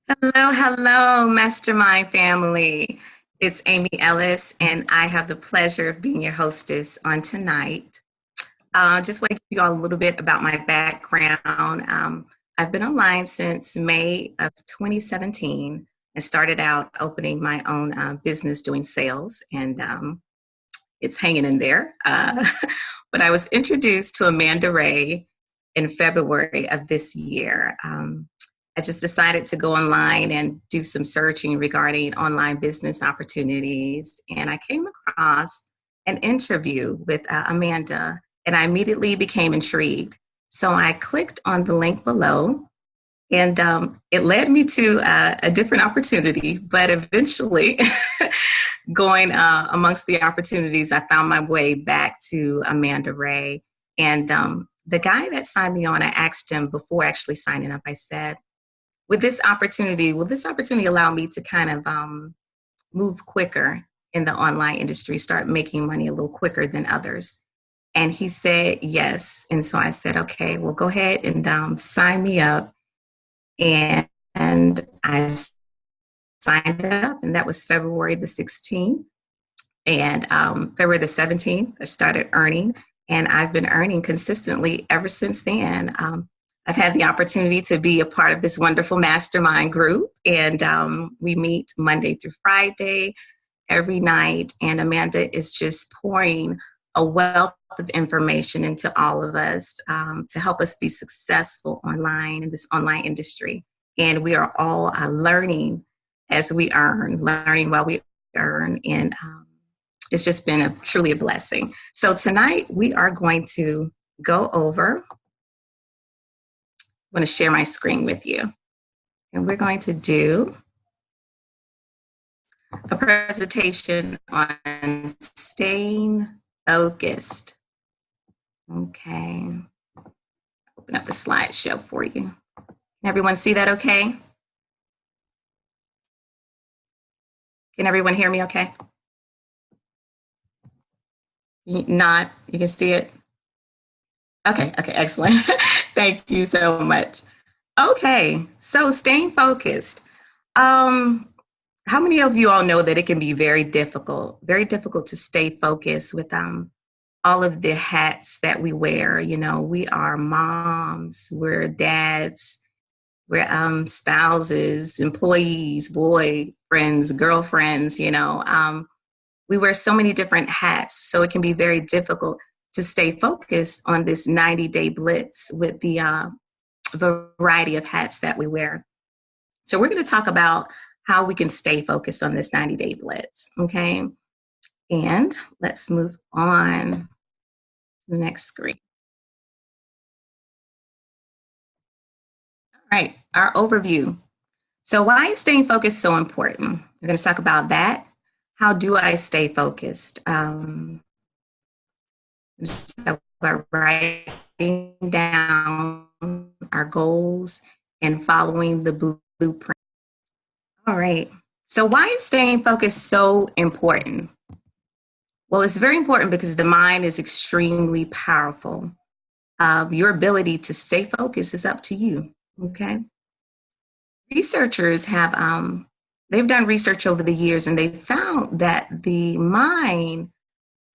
Hello, hello, Mastermind family. It's Amy Ellis, and I have the pleasure of being your hostess on tonight. Just want to give you all a little bit about my background. I've been online since May of 2017 and started out opening my own business doing sales, and it's hanging in there. But I was introduced to Amanda Wray in February of this year. I just decided to go online and do some searching regarding online business opportunities. And I came across an interview with Amanda, and I immediately became intrigued. So I clicked on the link below, and it led me to a different opportunity. But eventually, going amongst the opportunities, I found my way back to Amanda Wray. And the guy that signed me on, I asked him before actually signing up, I said, will this opportunity allow me to kind of move quicker in the online industry, start making money a little quicker than others? And he said yes. And so I said, okay, well, go ahead and sign me up. And I signed up, and that was February the 16th. And February the 17th, I started earning, and I've been earning consistently ever since then. I've had the opportunity to be a part of this wonderful mastermind group, and we meet Monday through Friday every night. And Amanda is just pouring a wealth of information into all of us to help us be successful online in this online industry. And we are all learning as we earn, learning while we earn. And it's just been truly a blessing. So tonight we are going to go over, I'm going to share my screen with you. And we're going to do a presentation on staying focused. Okay. Open up the slideshow for you. Can everyone see that okay? Can everyone hear me okay? Not, you can see it? Okay, excellent. Thank you so much. Okay, so staying focused. Um, how many of you all know that it can be very difficult to stay focused with all of the hats that we wear? You know, we are moms, we're dads, we're spouses, employees, boyfriends, girlfriends, we wear so many different hats. So it can be very difficult to stay focused on this 90-day blitz with the variety of hats that we wear. So we're going to talk about how we can stay focused on this 90-day blitz, okay? And let's move on to the next screen. All right, our overview. So why is staying focused so important? We're going to talk about that. How do I stay focused? So we're writing down our goals and following the blueprint. All right. So why is staying focused so important? Well, it's very important because the mind is extremely powerful. Your ability to stay focused is up to you. Okay. Researchers have they've done research over the years, and they found that the mind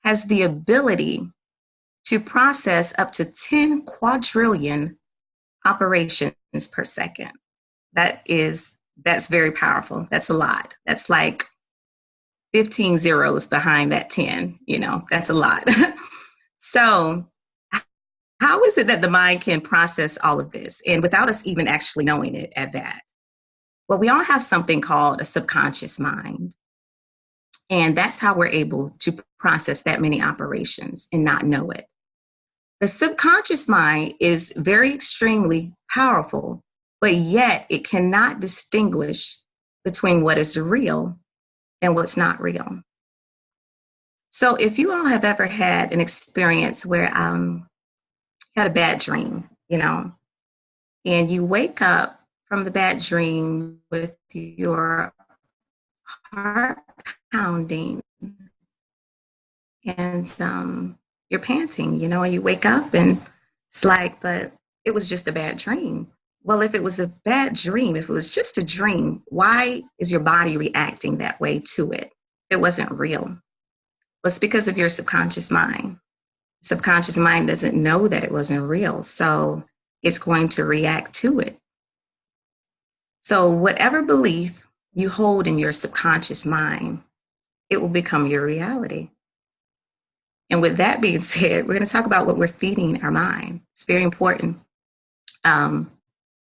has the ability to process up to 10 quadrillion operations per second. That's very powerful. That's a lot. That's like 15 zeros behind that 10, that's a lot. So how is it that the mind can process all of this, and without us even actually knowing it at that? Well, we all have something called a subconscious mind. And that's how we're able to process that many operations and not know it. The subconscious mind is very extremely powerful, but yet it cannot distinguish between what is real and what's not real. So if you all have ever had an experience where you had a bad dream, and you wake up from the bad dream with your heart pounding and you're panting, and you wake up and it's like, but it was just a bad dream. Well, if it was a bad dream, if it was just a dream, why is your body reacting that way to it? It wasn't real. Well, it's because of your subconscious mind. Subconscious mind doesn't know that it wasn't real, so it's going to react to it. So whatever belief you hold in your subconscious mind, it will become your reality. And with that being said, we're going to talk about what we're feeding our mind. It's very important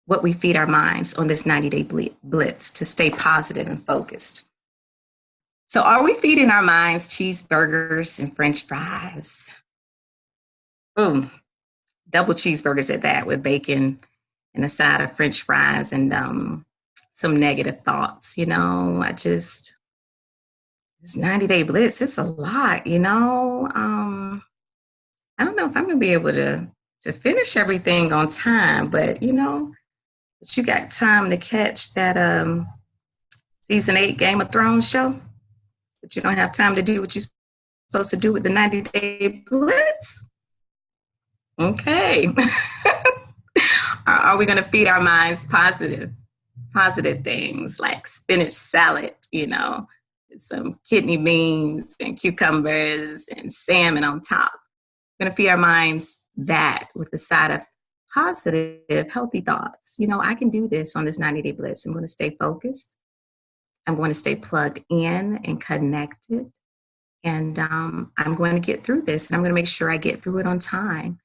what we feed our minds on this 90-day blitz to stay positive and focused. So are we feeding our minds cheeseburgers and French fries? Boom, double cheeseburgers at that with bacon and a side of French fries and some negative thoughts. This 90-day blitz, it's a lot, I don't know if I'm going to be able to finish everything on time, but but you got time to catch that season 8 Game of Thrones show, but you don't have time to do what you're supposed to do with the 90-day blitz. Okay. Are we going to feed our minds positive things like spinach salad, some kidney beans and cucumbers and salmon on top? We're going to feed our minds that with the side of positive, healthy thoughts. I can do this on this 90-day blitz. I'm going to stay focused. I'm going to stay plugged in and connected. And I'm going to get through this. And I'm going to make sure I get through it on time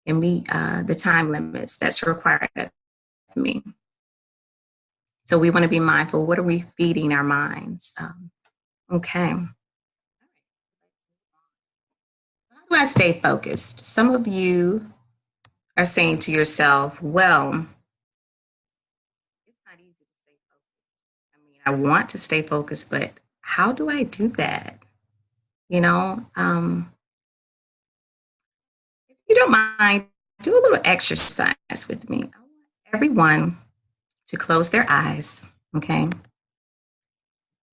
and meet the time limits that's required of me. So we want to be mindful. What are we feeding our minds? Okay. How do I stay focused? Some of you are saying to yourself, well, it's not easy to stay focused. I want to stay focused, but how do I do that? If you don't mind, do a little exercise with me. I want everyone to close their eyes, okay?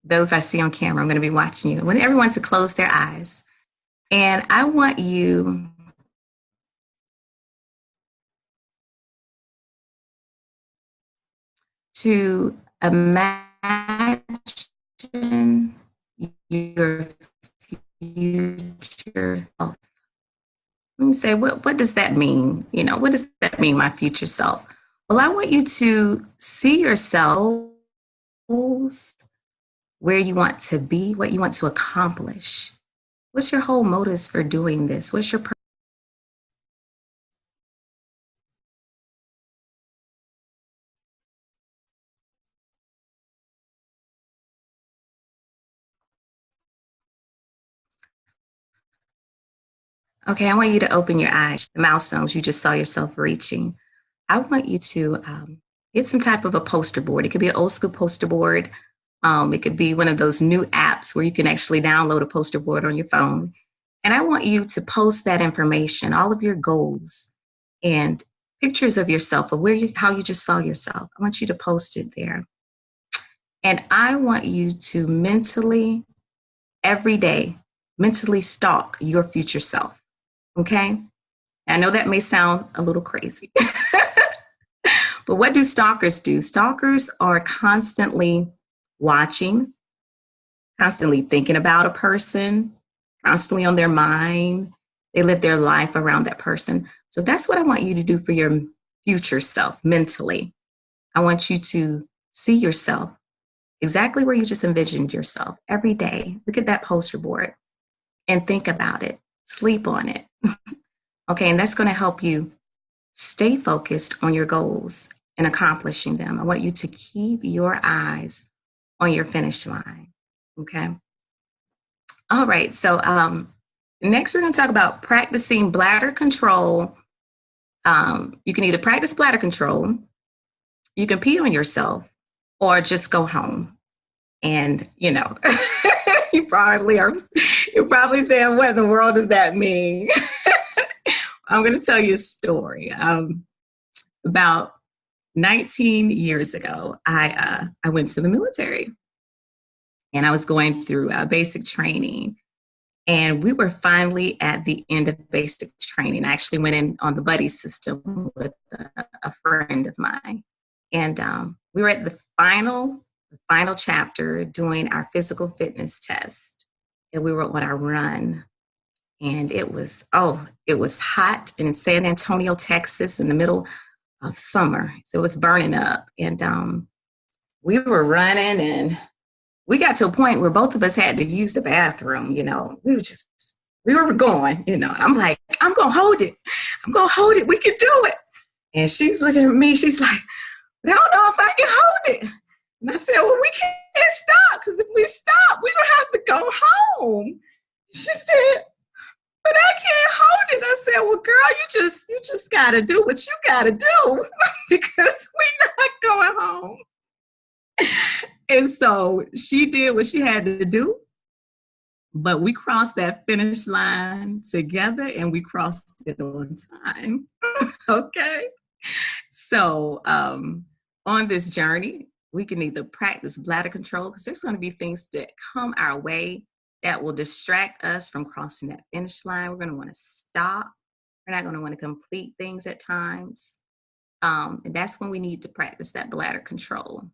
Those I see on camera, I'm going to be watching you. I want everyone to close their eyes. And I want you to imagine your future self. Let me say, what does that mean? What does that mean, my future self? Well, I want you to see yourselves where you want to be, what you want to accomplish. What's your whole motives for doing this? What's your purpose? Okay, I want you to open your eyes, the milestones you just saw yourself reaching. I want you to get some type of a poster board. It could be an old school poster board. It could be one of those new apps where you can actually download a poster board on your phone. And I want you to post that information, all of your goals and pictures of yourself, of how you just saw yourself. I want you to post it there. And I want you to mentally, every day, mentally stalk your future self. Okay? I know that may sound a little crazy. But what do stalkers do? Stalkers are constantly watching, constantly thinking about a person, constantly on their mind. They live their life around that person. So that's what I want you to do for your future self mentally. I want you to see yourself exactly where you just envisioned yourself every day. Look at that poster board and think about it. Sleep on it. Okay, and that's going to help you stay focused on your goals and accomplishing them. I want you to keep your eyes on your finish line. Okay. All right. So next we're going to talk about practicing bladder control. You can either practice bladder control, you can pee on yourself, or just go home. And you're probably saying, what in the world does that mean? I'm going to tell you a story. About 19 years ago, I went to the military, and I was going through basic training. And we were finally at the end of basic training. I actually went in on the buddy system with a friend of mine. And we were at the final chapter doing our physical fitness test. And we were on our run. And it was hot in San Antonio, Texas, in the middle of summer. So it was burning up. And we were running, and we got to a point where both of us had to use the bathroom. We were going, I'm like, I'm going to hold it. We can do it. And she's looking at me. She's like, I don't know if I can hold it. And I said, well, we can't stop, because if we stop, we don't have to go home. She said, but I can't hold it. I said, well, girl, you just got to do what you got to do because we're not going home. And so she did what she had to do, but we crossed that finish line together, and we crossed it on time. Okay. So on this journey, we can either practice bladder control, because there's going to be things that come our way that will distract us from crossing that finish line. We're going to want to stop. We're not going to want to complete things at times. And that's when we need to practice that bladder control.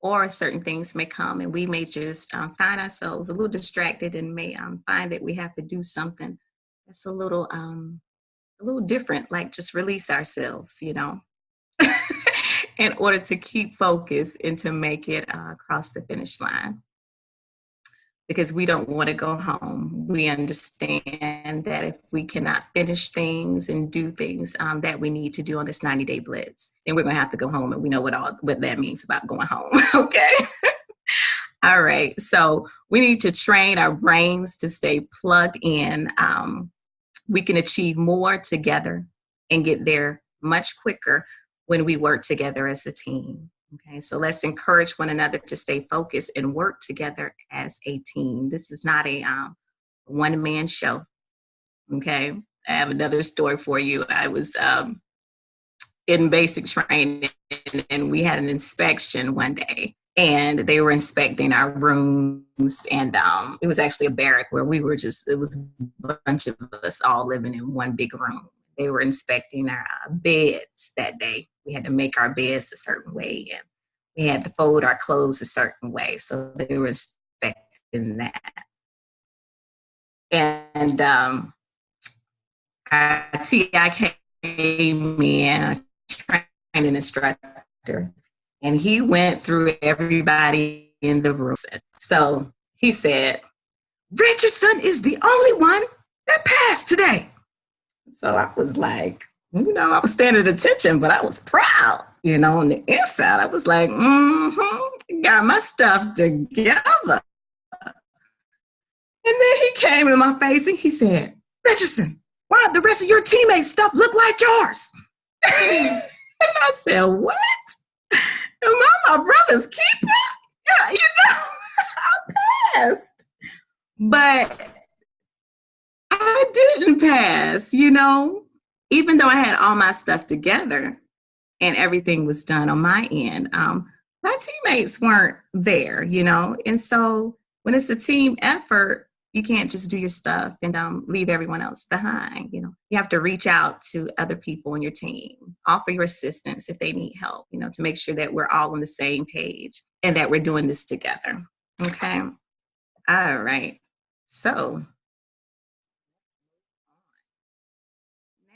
Or certain things may come, and we may just find ourselves a little distracted, and may find that we have to do something that's a little different, like just release ourselves, in order to keep focus and to make it across the finish line. Because we don't want to go home. We understand that if we cannot finish things and do things that we need to do on this 90-day blitz, then we're going to have to go home, and we know what that means about going home. Okay. All right. So we need to train our brains to stay plugged in. We can achieve more together and get there much quicker when we work together as a team. Okay, so let's encourage one another to stay focused and work together as a team. This is not a one-man show. Okay, I have another story for you. I was in basic training, and we had an inspection one day, and they were inspecting our rooms, and it was actually a barrack where it was a bunch of us all living in one big room. They were inspecting our beds that day. We had to make our beds a certain way, and we had to fold our clothes a certain way. So they were inspecting that. And our TI came in, a training instructor, and he went through everybody in the room. So he said, Richardson is the only one that passed today. So I was like, I was standing at attention, but I was proud, on the inside. I was like, got my stuff together. And then he came in my face and he said, Richardson, why the rest of your teammates' stuff look like yours? And I said, what? Am I my brother's keeper? Yeah, I passed. But I didn't pass, even though I had all my stuff together and everything was done on my end. My teammates weren't there, and so when it's a team effort, you can't just do your stuff and leave everyone else behind. You have to reach out to other people on your team, offer your assistance if they need help, to make sure that we're all on the same page and that we're doing this together. Okay. All right. So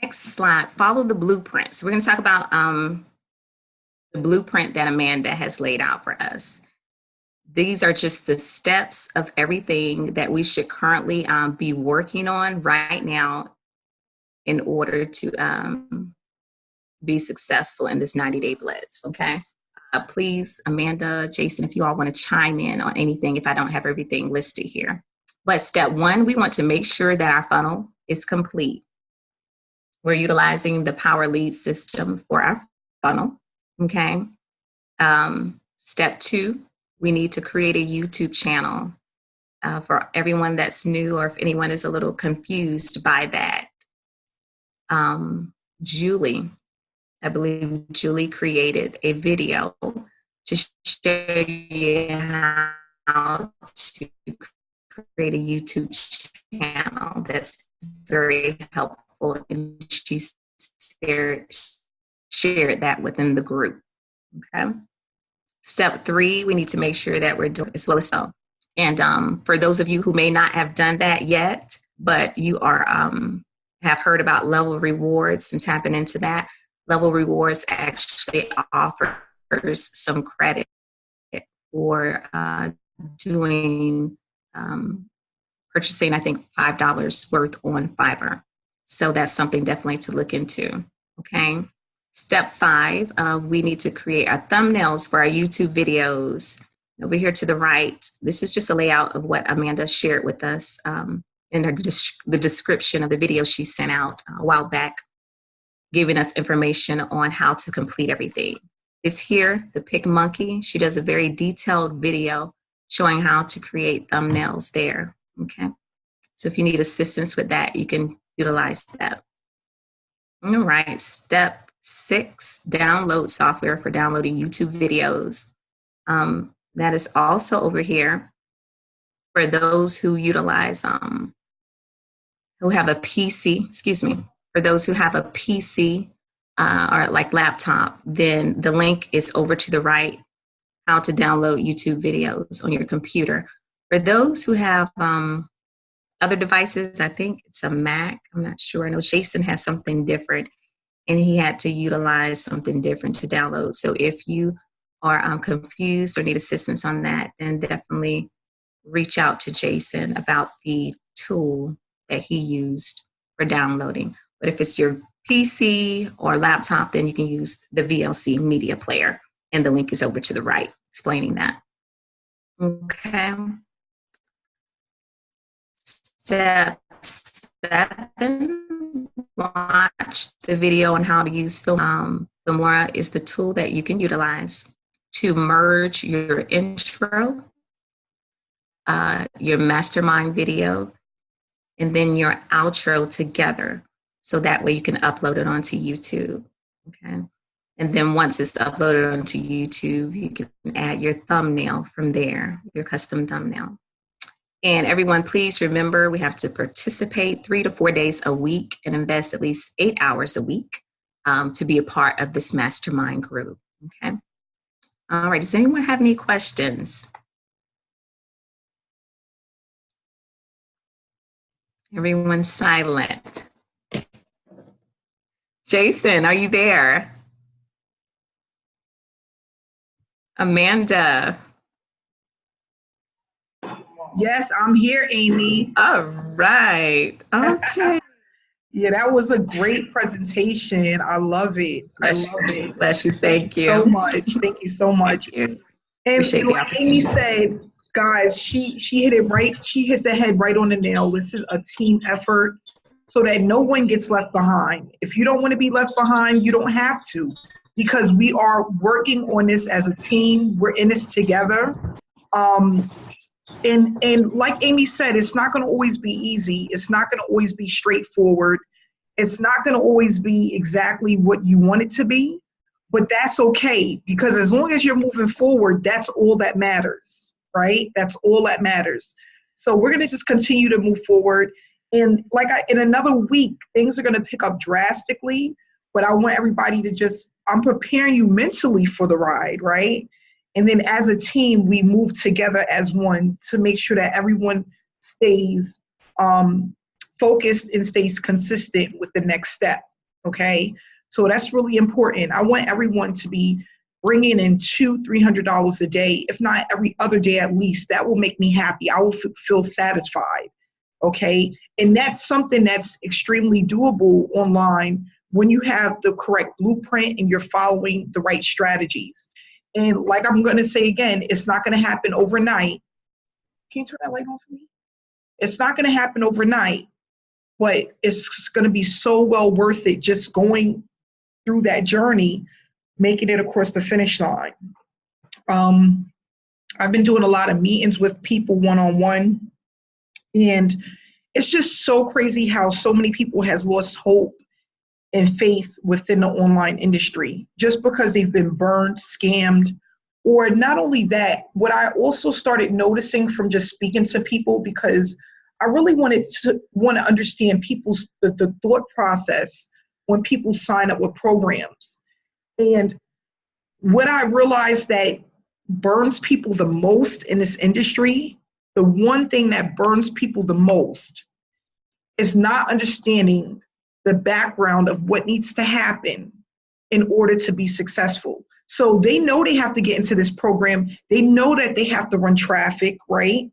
next slide, follow the blueprint. So we're going to talk about the blueprint that Amanda has laid out for us. These are just the steps of everything that we should currently be working on right now in order to be successful in this 90-day blitz, okay? Please, Amanda, Jason, if you all want to chime in on anything, if I don't have everything listed here. But step one, we want to make sure that our funnel is complete. We're utilizing the Power Lead system for our funnel, okay? Step two, we need to create a YouTube channel for everyone that's new, or if anyone is a little confused by that. Julie, I believe Julie created a video to show you how to create a YouTube channel that's very helpful, and she shared that within the group. Okay. Step 3, we need to make sure that we're doing as well as so. And for those of you who may not have done that yet, but you are have heard about level rewards and tapping into that, level rewards actually offers some credit for doing purchasing, I think, $5 worth on Fiverr. So that's something definitely to look into. Okay. Step 5, we need to create our thumbnails for our YouTube videos. Over here to the right, this is just a layout of what Amanda shared with us in the description of the video she sent out a while back, giving us information on how to complete everything. It's here, the Pick Monkey. She does a very detailed video showing how to create thumbnails there. Okay. So if you need assistance with that, you can utilize that. All right. Step 6, download software for downloading YouTube videos. That is also over here for those who utilize, who have a PC, for those who have a PC or like laptop, then the link is over to the right, how to download YouTube videos on your computer. For those who have other devices, I think it's a Mac, I'm not sure. I know Jason has something different, and he had to utilize something different to download. So if you are confused or need assistance on that, then definitely reach out to Jason about the tool that he used for downloading. But if it's your PC or laptop, then you can use the VLC media player, and the link is over to the right explaining that. Okay. Step 7, watch the video on how to use Filmora. Is the tool that you can utilize to merge your intro, your mastermind video, and then your outro together. So that way you can upload it onto YouTube. Okay. And then once it's uploaded onto YouTube, you can add your thumbnail from there, your custom thumbnail. And everyone, please remember, we have to participate 3 to 4 days a week and invest at least 8 hours a week to be a part of this mastermind group. Okay. All right. Does anyone have any questions? Everyone's silent. Jason, are you there? Amanda. Yes, I'm here, Amy. All right. Okay. Yeah, that was a great presentation. I love it. Bless you. Bless you. Thank you so much. Thank you so much. Thank you. And like Amy said, guys, she hit it right. She hit the head right on the nail. This is a team effort so that no one gets left behind. If you don't want to be left behind, you don't have to, because we are working on this as a team. We're in this together. And like Amy said, it's not going to always be easy. It's not going to always be straightforward. It's not going to always be exactly what you want it to be, but that's okay, because as long as you're moving forward, that's all that matters, right? That's all that matters. So we're going to just continue to move forward. And in another week, things are going to pick up drastically, but I want everybody to I'm preparing you mentally for the ride, right? And then as a team, we move together as one to make sure that everyone stays focused and stays consistent with the next step, okay? So that's really important. I want everyone to be bringing in $200-$300 a day, if not every other day at least. That will make me happy. I will feel satisfied, okay? And that's something that's extremely doable online when you have the correct blueprint and you're following the right strategies. And like I'm going to say again, it's not going to happen overnight. Can you turn that light on for me? It's not going to happen overnight, but it's going to be so well worth it just going through that journey, making it across the finish line. I've been doing a lot of meetings with people one-on-one, and it's just so crazy how so many people has lost hope and faith within the online industry just because they've been burned, scammed, or not only that, what I also started noticing from just speaking to people, because I really want to understand people's the thought process when people sign up with programs. And what I realized that burns people the most in this industry, the one thing that burns people the most is not understanding the background of what needs to happen in order to be successful. So they know they have to get into this program. They know that they have to run traffic, right,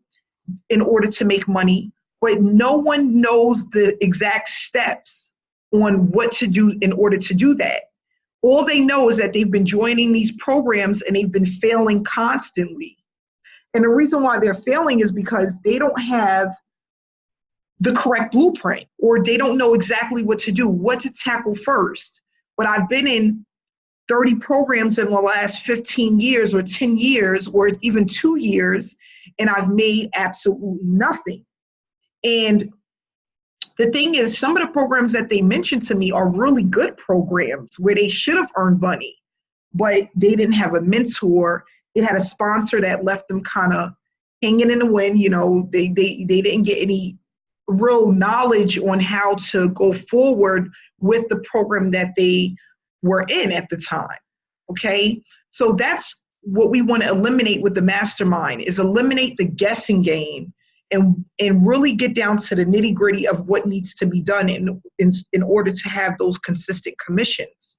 in order to make money, but no one knows the exact steps on what to do in order to do that. All they know is that they've been joining these programs and they've been failing constantly. And the reason why they're failing is because they don't have the correct blueprint, or they don't know exactly what to do, what to tackle first. But I've been in 30 programs in the last 15 years or 10 years or even 2 years, and I've made absolutely nothing. And the thing is, some of the programs that they mentioned to me are really good programs where they should have earned money, but they didn't have a mentor. They had a sponsor that left them kind of hanging in the wind. You know, they didn't get any real knowledge on how to go forward with the program that they were in at the time. Okay, so that's what we want to eliminate with the mastermind, is eliminate the guessing game and really get down to the nitty gritty of what needs to be done in order to have those consistent commissions.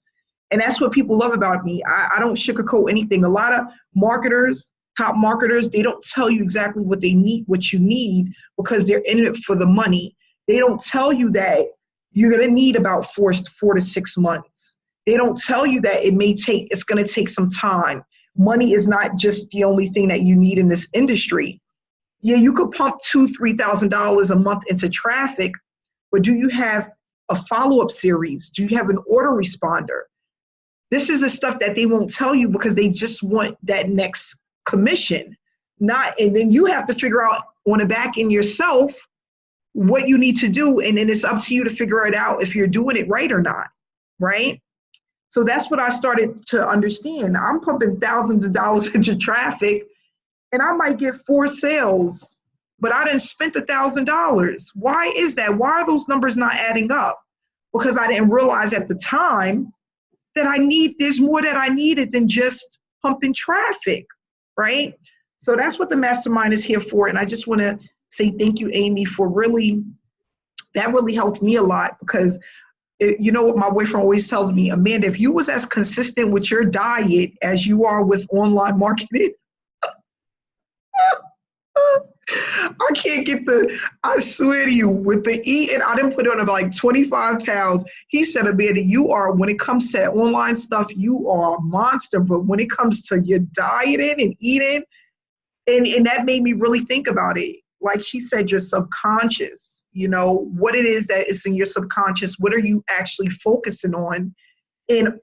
And that's what people love about me. I don't sugarcoat anything. A lot of marketers, top marketers, they don't tell you exactly what they need, what you need, because they're in it for the money. They don't tell you that you're going to need about 4 to 6 months. They don't tell you that it's going to take some time. Money is not just the only thing that you need in this industry. Yeah, you could pump $2,000-$3,000 a month into traffic, but do you have a follow-up series? Do you have an autoresponder? This is the stuff that they won't tell you because they just want that next commission. And then you have to figure out on the back end yourself what you need to do, and then it's up to you to figure it out if you're doing it right or not, right? So that's what I started to understand. I'm pumping thousands of dollars into traffic, and I might get 4 sales, but I didn't spend $1,000. Why is that? Why are those numbers not adding up? Because I didn't realize at the time that there's more that I needed than just pumping traffic, right? So that's what the mastermind is here for. And I just want to say thank you, Amy, for that really helped me a lot, because you know what my boyfriend always tells me, Amanda, if you was as consistent with your diet as you are with online marketing, I can't get I swear to you, with the eating, I didn't put on about like 25 pounds. He said, Amanda, when it comes to online stuff, you are a monster. But when it comes to your dieting and eating, and that made me really think about it. Like she said, your subconscious, you know, what it is that is in your subconscious, what are you actually focusing on? And,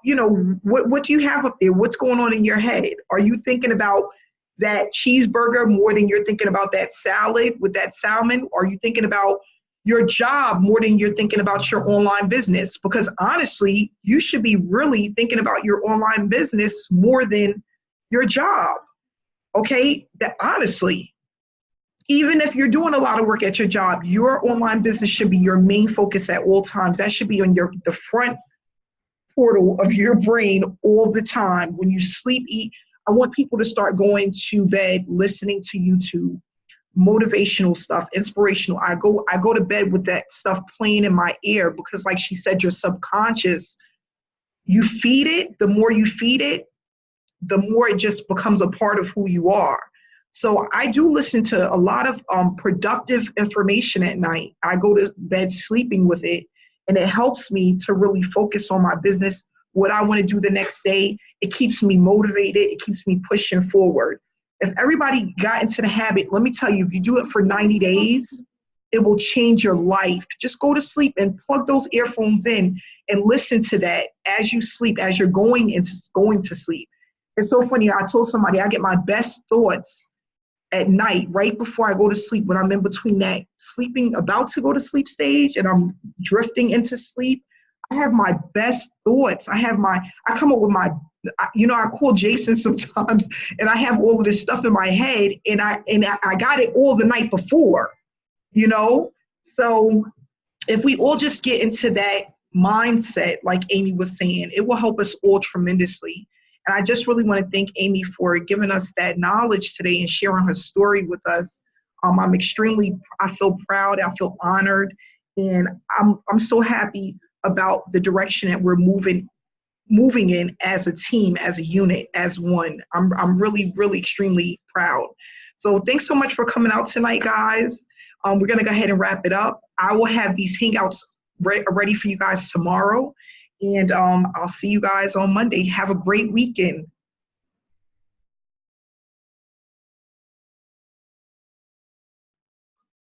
you know, what do you have up there? What's going on in your head? Are you thinking about that cheeseburger more than you're thinking about that salad with that salmon? Are you thinking about your job more than you're thinking about your online business? Because honestly, you should be really thinking about your online business more than your job. Okay? Honestly, even if you're doing a lot of work at your job, your online business should be your main focus at all times. That should be on the front portal of your brain all the time. When you sleep, eat. I want people to start going to bed listening to YouTube, motivational stuff, inspirational. I go to bed with that stuff playing in my ear, because like she said, your subconscious, you feed it, the more you feed it, the more it just becomes a part of who you are. So I do listen to a lot of productive information at night. I go to bed sleeping with it, and it helps me to really focus on my business, what I want to do the next day. It keeps me motivated. It keeps me pushing forward. If everybody got into the habit, let me tell you, if you do it for 90 days, it will change your life. Just go to sleep and plug those earphones in and listen to that as you sleep, as you're going to sleep. It's so funny. I told somebody I get my best thoughts at night, right before I go to sleep, when I'm in between that sleeping, about to go to sleep stage, and I'm drifting into sleep. I have my best thoughts. I come up with I call Jason sometimes, and I have all of this stuff in my head, and I got it all the night before. you know? So if we all just get into that mindset, like Amy was saying, it will help us all tremendously. And I just really want to thank Amy for giving us that knowledge today and sharing her story with us. I feel proud, I feel honored, and I'm so happy about the direction that we're moving in as a team, as a unit, as one. I'm really, really extremely proud. So thanks so much for coming out tonight, guys. We're going to go ahead and wrap it up. I will have these hangouts ready for you guys tomorrow. And I'll see you guys on Monday. Have a great weekend.